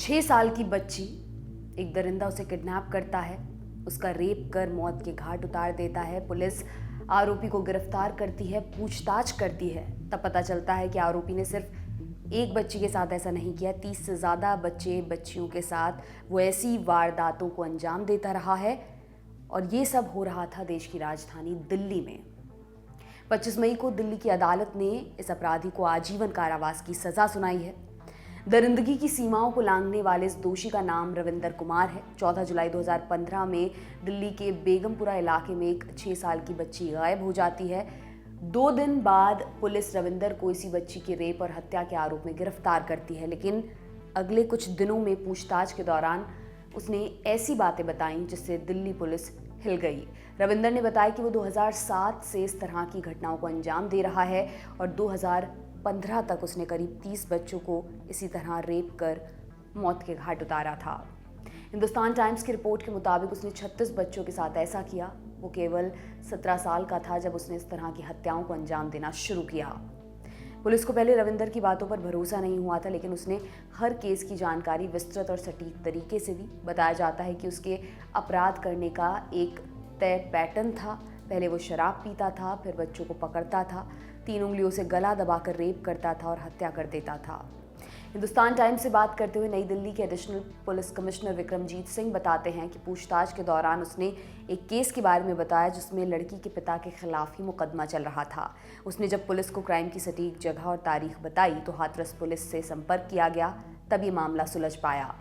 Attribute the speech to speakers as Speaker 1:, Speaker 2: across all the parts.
Speaker 1: 6 साल की बच्ची, एक दरिंदा उसे किडनैप करता है, उसका रेप कर मौत के घाट उतार देता है। पुलिस आरोपी को गिरफ्तार करती है, पूछताछ करती है। तब पता चलता है कि आरोपी ने सिर्फ एक बच्ची के साथ ऐसा नहीं किया, 30 से ज़्यादा बच्चियों के साथ वो ऐसी वारदातों को अंजाम देता रहा है। और ये सब हो रहा था देश की राजधानी दिल्ली में। 25 मई को दिल्ली की अदालत ने इस अपराधी को आजीवन कारावास की सजा सुनाई है। दरिंदगी की सीमाओं को लांघने वाले इस दोषी का नाम रविंदर कुमार है। 14 जुलाई 2015 में दिल्ली के बेगमपुरा इलाके में एक 6 साल की बच्ची गायब हो जाती है। 2 दिन बाद पुलिस रविंदर को इसी बच्ची के रेप और हत्या के आरोप में गिरफ्तार करती है, लेकिन अगले कुछ दिनों में पूछताछ के दौरान उसने ऐसी बातें बताईं जिससे दिल्ली पुलिस हिल गई। रविंदर ने बताया कि वो 2007 से इस तरह की घटनाओं को अंजाम दे रहा है और 2015 तक उसने करीब 30 बच्चों को इसी तरह रेप कर मौत के घाट उतारा था। हिंदुस्तान टाइम्स की रिपोर्ट के मुताबिक उसने 36 बच्चों के साथ ऐसा किया। वो केवल 17 साल का था जब उसने इस तरह की हत्याओं को अंजाम देना शुरू किया। पुलिस को पहले रविंदर की बातों पर भरोसा नहीं हुआ था, लेकिन उसने हर केस की जानकारी विस्तृत और सटीक तरीके से दी। बताया जाता है कि उसके अपराध करने का एक तय पैटर्न था। पहले वो शराब पीता था, फिर बच्चों को पकड़ता था, 3 उंगलियों से गला दबाकर रेप करता था और हत्या कर देता था। हिंदुस्तान टाइम्स से बात करते हुए नई दिल्ली के additional police commissioner Vikramjit Singh बताते हैं कि पूछताछ के दौरान उसने एक केस के बारे में बताया जिसमें लड़की के पिता के खिलाफ ही मुकदमा चल रहा था। उसने जब पुलिस को क्राइम की सटीक जगह और तारीख बताई तो हाथरस पुलिस से संपर्क किया गया, तब ये मामला सुलझ पाया।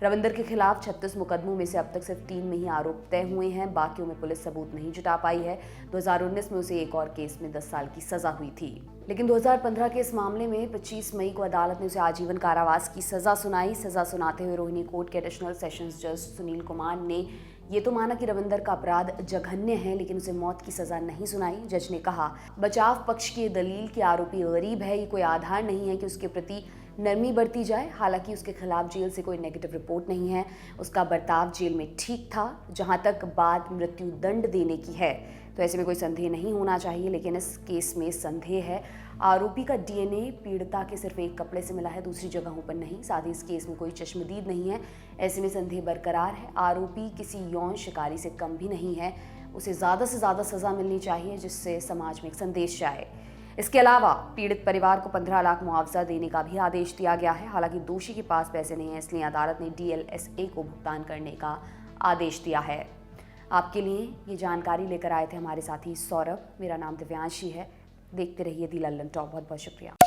Speaker 1: रविंदर के खिलाफ 36 मुकदमों में से अब तक सिर्फ 3 में ही आरोप तय हुए हैं, बाकियों में पुलिस सबूत नहीं जुटा पाई है। 2019 में उसे एक और केस में 10 साल की सजा हुई थी, लेकिन 2015 के इस मामले में 25 मई को अदालत ने उसे आजीवन कारावास की सजा सुनाई। सजा सुनाते हुए रोहिणी कोर्ट के एडिशनल सेशंस जज सुनील कुमार ने ये तो माना कि रविंदर का अपराध जघन्य है, लेकिन उसे मौत की सजा नहीं सुनाई। जज ने कहा, बचाव पक्ष की दलील कि आरोपी गरीब है, ये कोई आधार नहीं है कि उसके प्रति नरमी बरती जाए। हालांकि उसके खिलाफ जेल से कोई नेगेटिव रिपोर्ट नहीं है, उसका बर्ताव जेल में ठीक था। जहां तक बात मृत्यु दंड देने की है तो ऐसे में कोई संदेह नहीं होना चाहिए, लेकिन इस केस में संदेह है। आरोपी का डीएनए पीड़िता के सिर्फ एक कपड़े से मिला है, दूसरी जगहों पर नहीं। साथ ही इस केस में कोई चश्मदीद नहीं है, ऐसे में संदेह बरकरार है। आरोपी किसी यौन शिकारी से कम भी नहीं है, उसे ज़्यादा से ज़्यादा सज़ा मिलनी चाहिए जिससे समाज में एक संदेश जाए। इसके अलावा पीड़ित परिवार को 15 लाख मुआवजा देने का भी आदेश दिया गया है। हालांकि दोषी के पास पैसे नहीं है, इसलिए अदालत ने डीएलएसए को भुगतान करने का आदेश दिया है। आपके लिए ये जानकारी लेकर आए थे हमारे साथी सौरभ। मेरा नाम दिव्यांशी है। देखते रहिए दी लल्लन टॉप। बहुत बहुत शुक्रिया।